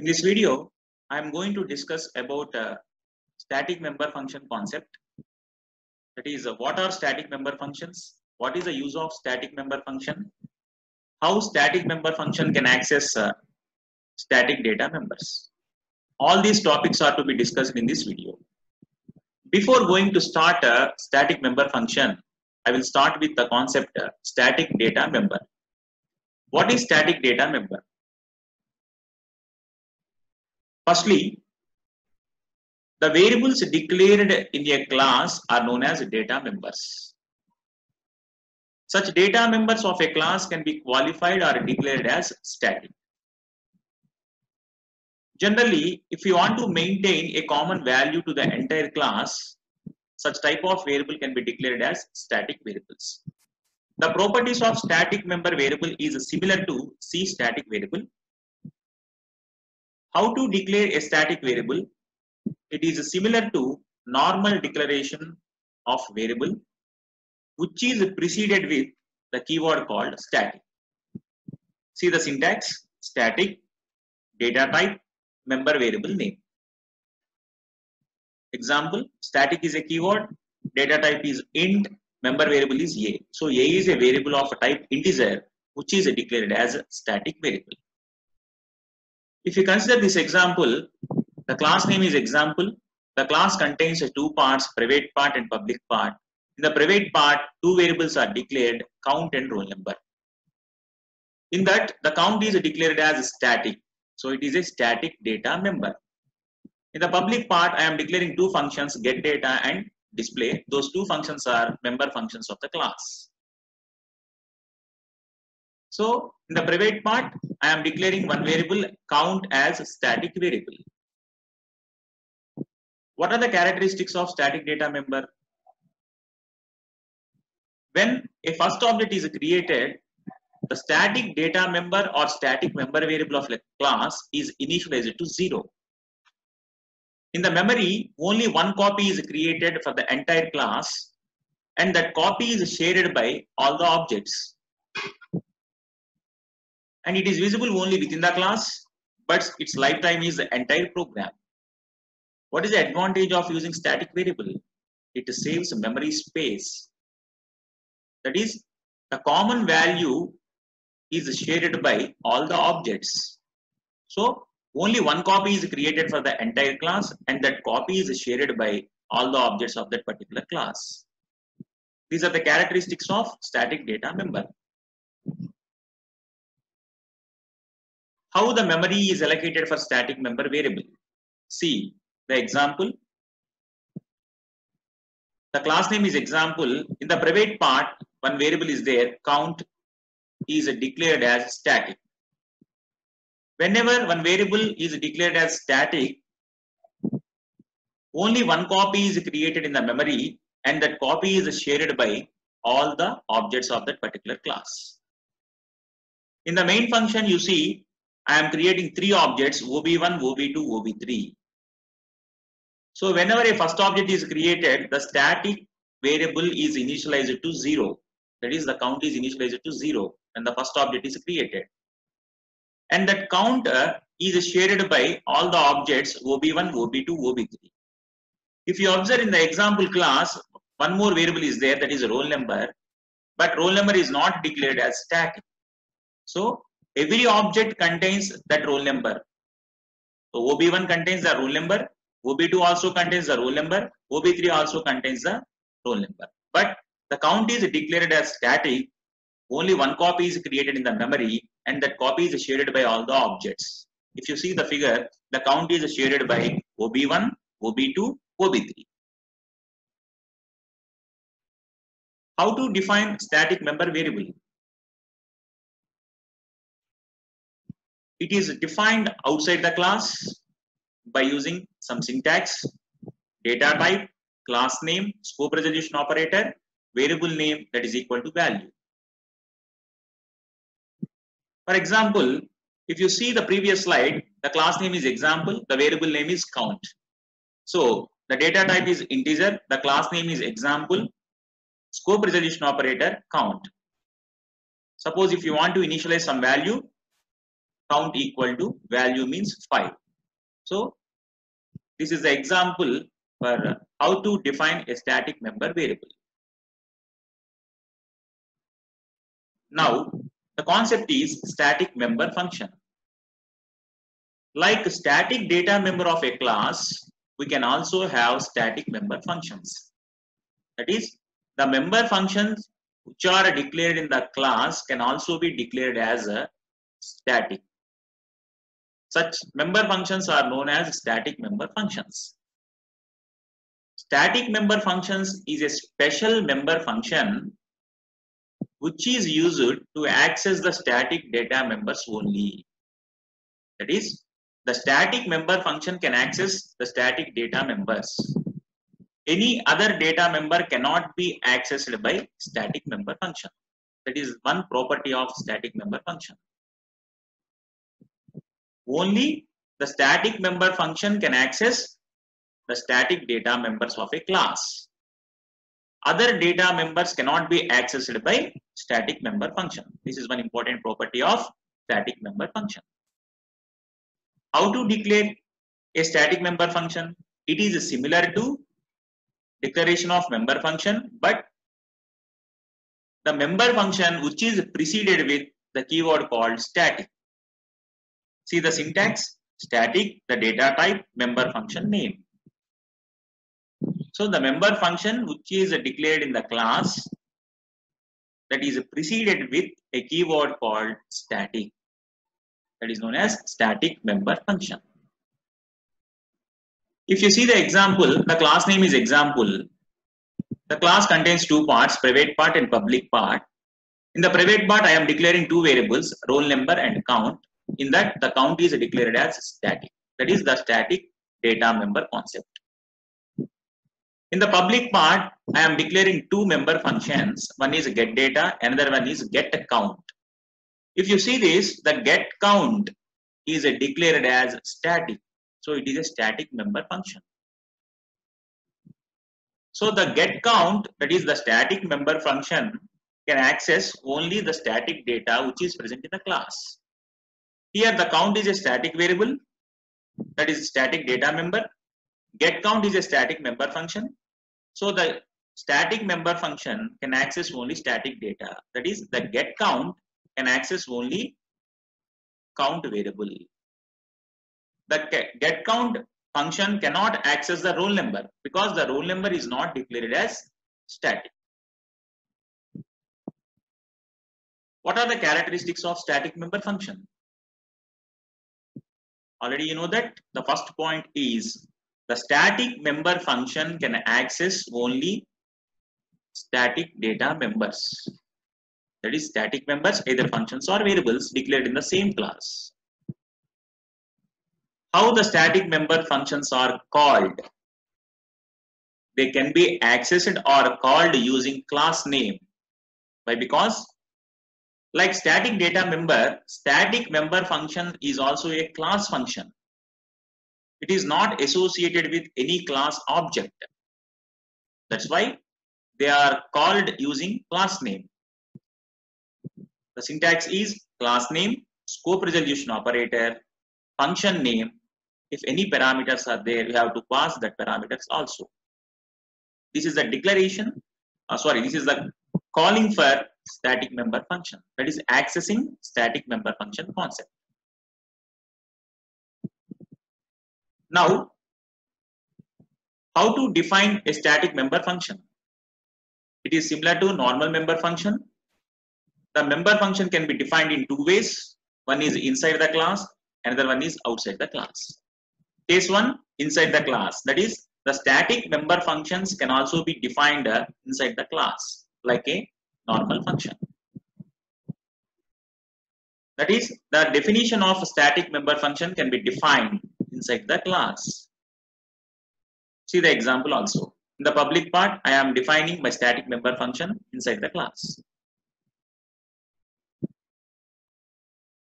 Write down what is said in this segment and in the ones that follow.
In this video, I am going to discuss about static member function concept. That is, what are static member functions? What is the use of static member function? How static member function can access static data members? All these topics are to be discussed in this video. Before going to start a static member function, I will start with the concept static data member. What is static data member? Firstly, the variables declared in a class are known as data members. Such data members of a class can be qualified or declared as static. Generally, if you want to maintain a common value to the entire class, such type of variable can be declared as static variables. The properties of static member variable is similar to C static variable. How to declare a static variable? It is similar to normal declaration of variable, which is preceded with the keyword called static. See the syntax: static, data type, member variable name. Example: static is a keyword, data type is int, member variable is a. So a is a variable of type integer, which is declared as a static variable. If you consider this example, the class name is example. The class contains two parts, private part and public part. In the private part, two variables are declared, count and roll number. In that, the count is declared as static. So it is a static data member. In the public part, I am declaring two functions, get data and display. Those two functions are member functions of the class. So in the private part, I am declaring one variable, count, as a static variable. What are the characteristics of static data member? When a first object is created, the static data member or static member variable of a class is initialized to 0. In the memory, only one copy is created for the entire class, and that copy is shared by all the objects. And it is visible only within the class, but its lifetime is the entire program. What is the advantage of using static variable? It saves memory space. That is, the common value is shared by all the objects. So only one copy is created for the entire class, and that copy is shared by all the objects of that particular class. These are the characteristics of static data member. How the memory is allocated for static member variable? See the example. The class name is example. In the private part, one variable is there, count is declared as static. Whenever one variable is declared as static, only one copy is created in the memory, and that copy is shared by all the objects of that particular class. In the main function, you see, I am creating three objects, OB1, OB2, OB3. So whenever a first object is created, the static variable is initialized to 0. That is, the count is initialized to 0 and the first object is created. And that count is shared by all the objects OB1, OB2, OB3. If you observe in the example class, one more variable is there, that is a roll number, but roll number is not declared as static. So every object contains that roll number. So OB1 contains the roll number, OB2 also contains the roll number, OB3 also contains the roll number. But the count is declared as static. Only one copy is created in the memory, and that copy is shared by all the objects. If you see the figure, the count is shared by OB1, OB2, OB3. How to define static member variable? It is defined outside the class by using some syntax: data type, class name, scope resolution operator, variable name that is equal to value. For example, if you see the previous slide, the class name is example, the variable name is count. So the data type is integer, the class name is example, scope resolution operator count. Suppose if you want to initialize some value, count equal to value means 5. So this is the example for how to define a static member variable. Now the concept is static member function. Like static data member of a class, we can also have static member functions. That is, the member functions which are declared in the class can also be declared as a static. Such member functions are known as static member functions. Static member functions is a special member function which is used to access the static data members only. That is, the static member function can access the static data members. Any other data member cannot be accessed by static member function. That is one property of static member function. Only the static member function can access the static data members of a class. Other data members cannot be accessed by static member function. This is one important property of static member function. How to declare a static member function? It is similar to declaration of member function, but the member function which is preceded with the keyword called static. See the syntax: static, the data type, member function name. So the member function which is declared in the class, that is preceded with a keyword called static. That is known as static member function. If you see the example, the class name is example. The class contains two parts, private part and public part. In the private part, I am declaring two variables, roll number and count. In that, the count is declared as static. That is the static data member concept. In the public part, I am declaring two member functions. One is get data, another one is get count. If you see this, the get count is declared as static. So it is a static member function. So the get count, that is the static member function, can access only the static data which is present in the class. Here the count is a static variable, that is static data member. Get count is a static member function. So the static member function can access only static data. That is, the get count can access only count variable. The get count function cannot access the roll number because the roll number is not declared as static. What are the characteristics of static member function? Already you know that the first point is the static member function can access only static data members. That is, static members, either functions or variables declared in the same class. How the static member functions are called? They can be accessed or called using class name. Why? Because like static data member, static member function is also a class function. It is not associated with any class object. That's why they are called using class name. The syntax is class name, scope resolution operator, function name. If any parameters are there, you have to pass that parameters also. This is the declaration. This is the calling for static member function. That is accessing static member function concept. Now, how to define a static member function? It is similar to normal member function. The member function can be defined in two ways. One is inside the class, another one is outside the class. Case 1, inside the class. That is, the static member functions can also be defined inside the class, like a normal function. That is, the definition of a static member function can be defined inside the class. See the example also. In the public part, I am defining my static member function inside the class.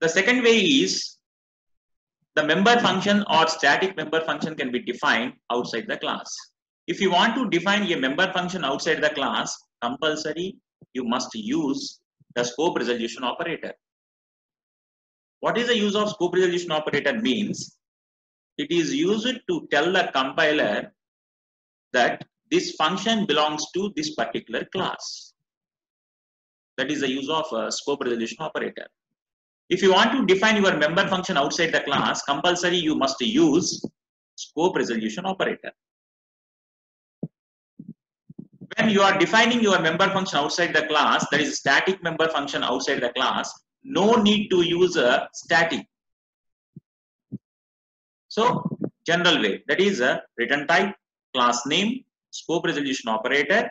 The second way is the member function or static member function can be defined outside the class. If you want to define a member function outside the class, compulsory you must use the scope resolution operator. What is the use of scope resolution operator means? It is used to tell the compiler that this function belongs to this particular class. That is the use of scope resolution operator. If you want to define your member function outside the class, compulsory you must use scope resolution operator. When you are defining your member function outside the class, that is static member function outside the class, no need to use a static. So general way, that is a return type, class name, scope resolution operator,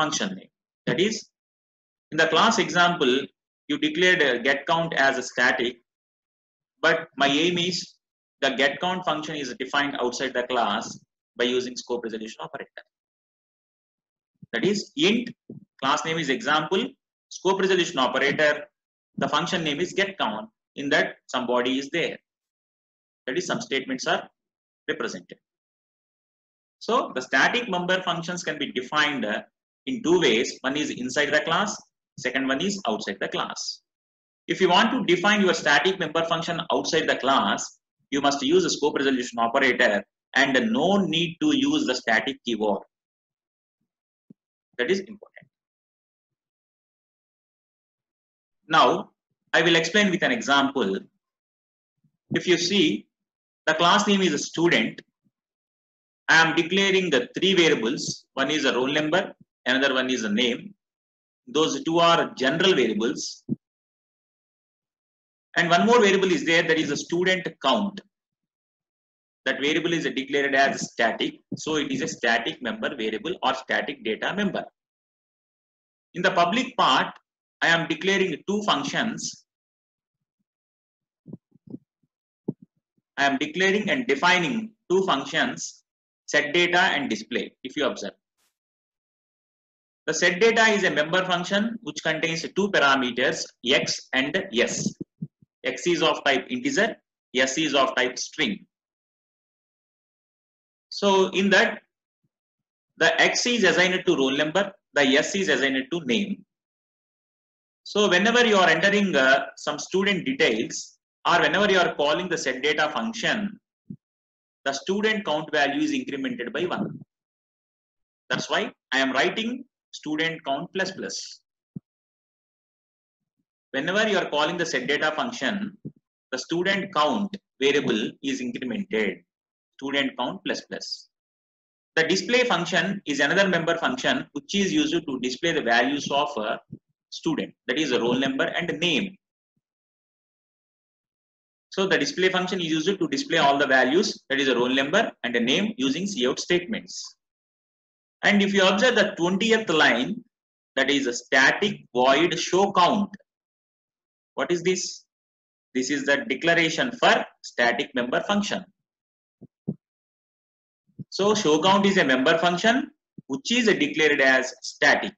function name. That is, in the class example, you declared a get count as a static, but my aim is the get count function is defined outside the class by using scope resolution operator. That is, int, class name is example, scope resolution operator, the function name is get count, in that some body is there. That is, some statements are represented. So the static member functions can be defined in two ways. One is inside the class, second one is outside the class. If you want to define your static member function outside the class, you must use a scope resolution operator and no need to use the static keyword. That is important. Now, I will explain with an example. If you see, the class name is a student. I am declaring the three variables. One is a roll number, another one is a name. Those two are general variables. And one more variable is there, that is a student count. That variable is declared as static. So it is a static member variable or static data member. In the public part, I am declaring two functions. I am declaring and defining two functions, set data and display, if you observe. The set data is a member function which contains two parameters, x and s. X is of type integer, s is of type string. So in that, the x is assigned to roll number, the s is assigned to name. So whenever you are entering some student details, or whenever you are calling the set data function, the student count value is incremented by 1. That's why I am writing student count plus plus. Whenever you are calling the set data function, the student count variable is incremented, student count plus plus. The display function is another member function which is used to display the values of a student, that is a roll number and a name. So the display function is used to display all the values, that is a roll number and a name, using cout statements. And if you observe the 20th line, that is a static void show count. What is this? This is the declaration for static member function. So show count is a member function which is declared as static.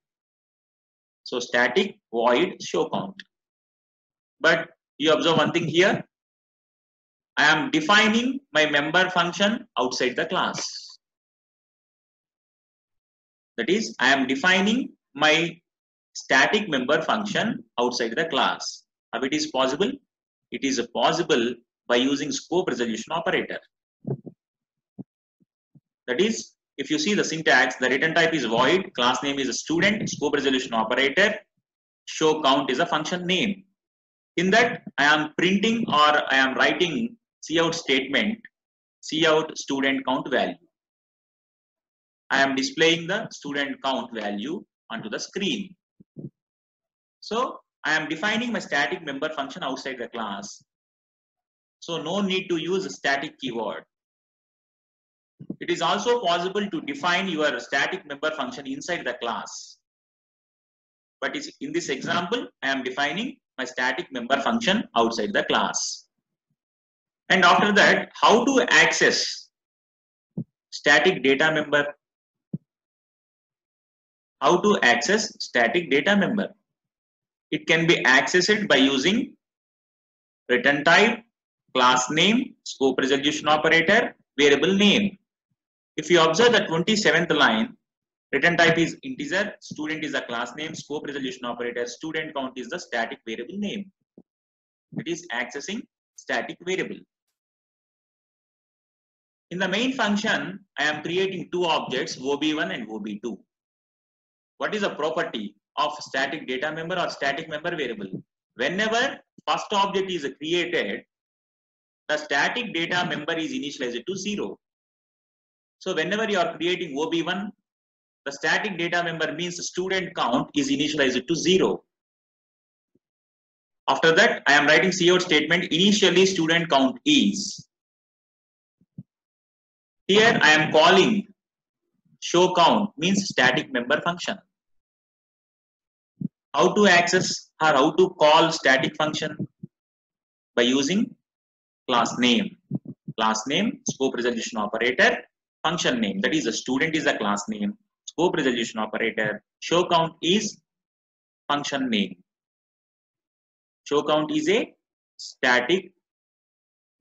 So static void show count. But you observe one thing here. I am defining my member function outside the class. That is, I am defining my static member function outside the class. How it is possible? It is possible by using scope resolution operator. That is, if you see the syntax, the return type is void, class name is a student, scope resolution operator, show count is a function name. In that, I am printing or I am writing cout statement, cout student count value. I am displaying the student count value onto the screen. So I am defining my static member function outside the class. So no need to use a static keyword. It is also possible to define your static member function inside the class. But in this example, I am defining my static member function outside the class. And after that, how to access static data member? How to access static data member? It can be accessed by using return type, class name, scope resolution operator, variable name. If you observe the 27th line, return type is integer, student is a class name, scope resolution operator, student count is the static variable name. It is accessing static variable. In the main function, I am creating two objects, OB1 and OB2. What is the property of static data member or static member variable? Whenever first object is created, the static data member is initialized to 0. So whenever you are creating OB1, the static data member means student count is initialized to 0. After that, I am writing cout statement, initially student count is. Here I am calling show count means static member function. How to access or how to call static function? By using class name. Class name, scope resolution operator, function name. That is, the student is a class name, scope resolution operator, show count is function name. Show count is a static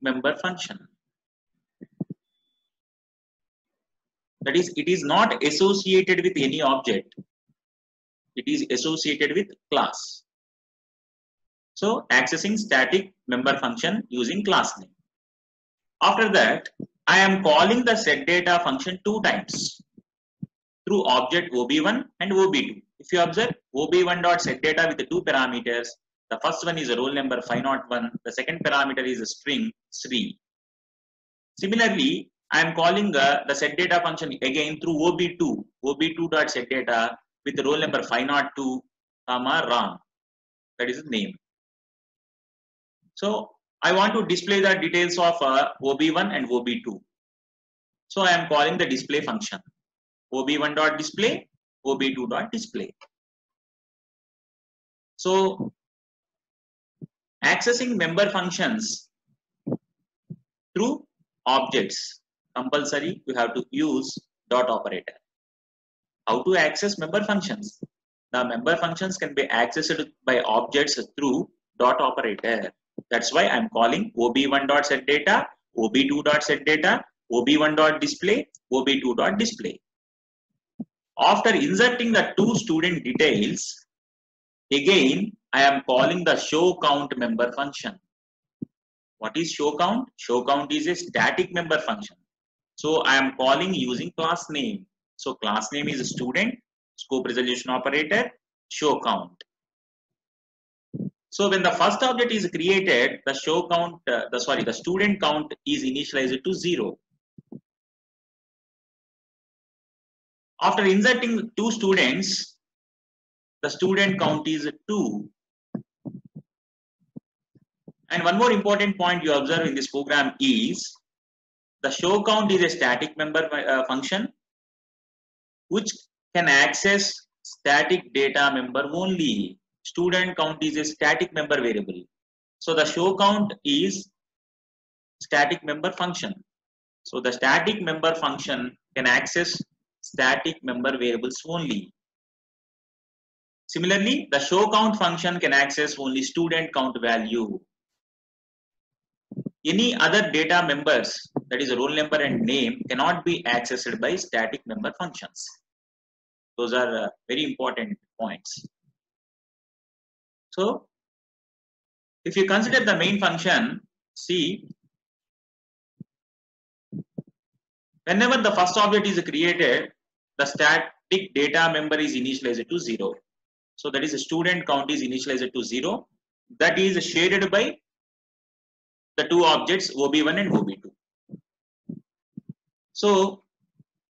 member function. That is, it is not associated with any object. It is associated with class. So, accessing static member function using class name. After that, I am calling the setData function 2 times through object OB1 and OB2. If you observe, OB1.setData with the 2 parameters. The first one is a roll number 501. The second parameter is a string Sri. Similarly, I am calling the setData function again through OB2. OB2.setData with the roll number 502, Ram. That is the name. So I want to display the details of OB1 and OB2. So I am calling the display function. OB1.display, OB2.display. So accessing member functions through objects, compulsory you have to use dot operator. How to access member functions? The member functions can be accessed by objects through dot operator. That's why I'm calling OB1.setData, OB2.setData, OB1.display, OB2.display. After inserting the 2 student details, again I am calling the show count member function. What is show count? Show count is a static member function. So I am calling using class name. So class name is student, scope resolution operator, show count. So when the first object is created, the show count, the student count is initialized to 0. After inserting 2 students, the student count is 2. And one more important point you observe in this program is the show count is a static member function which can access static data member only. Student count is a static member variable. So the show count is static member function. So the static member function can access static member variables only. Similarly, the show count function can access only student count value. Any other data members, that is roll number and name, cannot be accessed by static member functions. Those are very important points. So, if you consider the main function, see, whenever the first object is created, the static data member is initialized to 0. So that is the student count is initialized to 0. That is shared by the 2 objects OB1 and OB2. So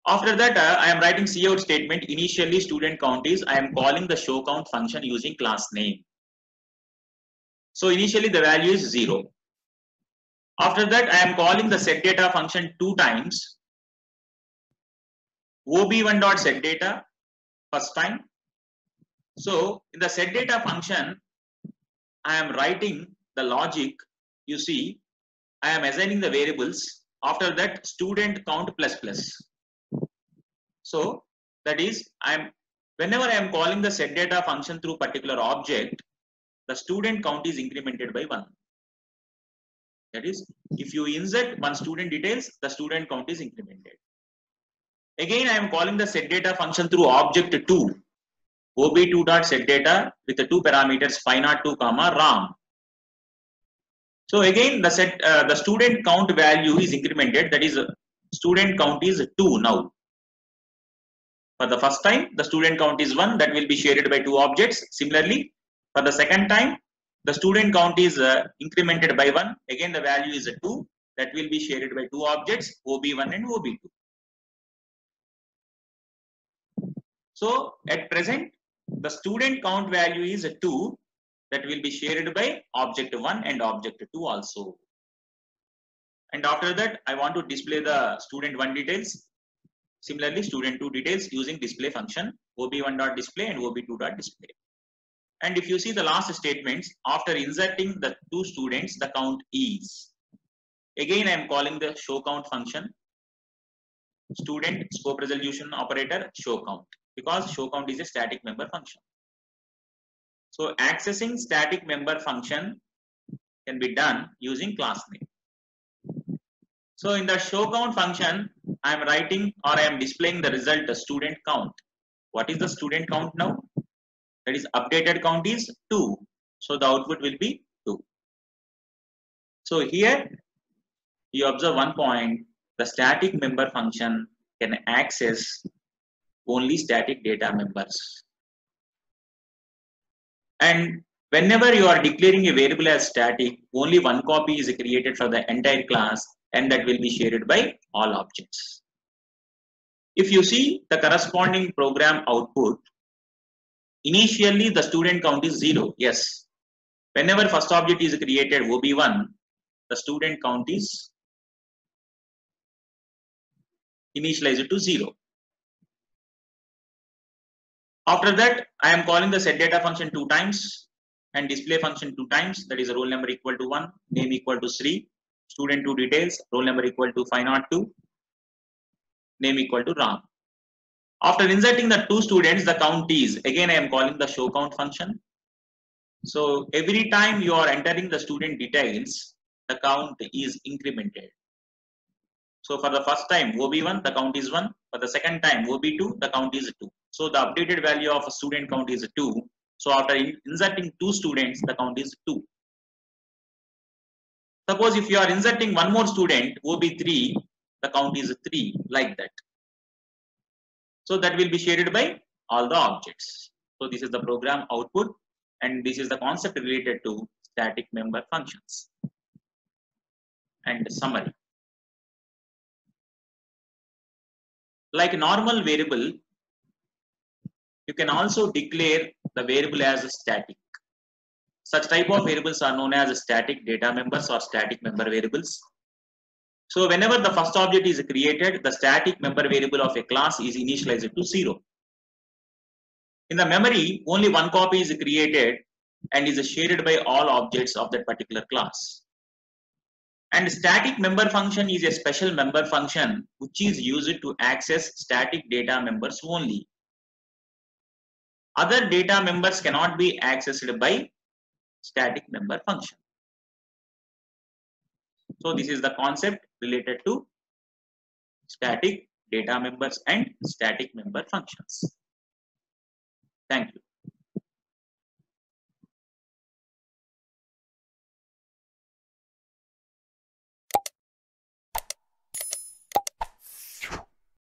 after that, I am writing cout statement. Initially student count is, I am calling the show count function using class name. So initially the value is 0. After that, I am calling the setData function 2 times. OB1.setData first time. So in the setData function, I am writing the logic. You see, I am assigning the variables. After that, student count plus plus. So that is, whenever I am calling the setData function through particular object, the student count is incremented by 1. That is, if you insert 1 student details, the student count is incremented. Again, I am calling the setData function through object 2, OB2.setData with the 2 parameters 502, Ram. So again, the student count value is incremented. That is, student count is 2 now. For the first time, the student count is 1. That will be shared by 2 objects. Similarly, for the second time, the student count is incremented by 1. Again, the value is 2. That will be shared by 2 objects, OB1 and OB2. So at present, the student count value is 2. That will be shared by object 1 and object 2 also. And after that, I want to display the student 1 details. Similarly, student 2 details using display function ob1.display and ob2.display. And if you see the last statements, after inserting the 2 students, the count is. Again, I am calling the show count function. Student scope resolution operator show count, because show count is a static member function. So accessing static member function can be done using class name. So in the show count function, I am writing or I am displaying the result, the student count. What is the student count now? That is, updated count is 2. So the output will be 2. So here you observe one point, the static member function can access only static data members. And whenever you are declaring a variable as static, only one copy is created for the entire class, and that will be shared by all objects. If you see the corresponding program output, initially the student count is 0. Yes. Whenever first object is created, OB1, the student count is initialized to 0. After that, I am calling the setData function 2 times and display function 2 times. That is, roll number equal to 1, name equal to Sri, student 2 details, roll number equal to 502, name equal to Ram. After inserting the 2 students, the count is, again I am calling the show count function. So every time you are entering the student details, the count is incremented. So for the first time OB1, the count is 1. For the second time OB2, the count is 2. So the updated value of a student count is 2. So after inserting 2 students, the count is 2. Suppose if you are inserting one more student, OB3, the count is 3, like that. So that will be shared by all the objects. So this is the program output, and this is the concept related to static member functions. And summary. Like a normal variable, you can also declare the variable as a static. Such type of variables are known as static data members or static member variables. So whenever the first object is created, the static member variable of a class is initialized to 0. In the memory, only one copy is created and is shared by all objects of that particular class. And static member function is a special member function which is used to access static data members only. Other data members cannot be accessed by static member function. So this is the concept related to static data members and static member functions. Thank you.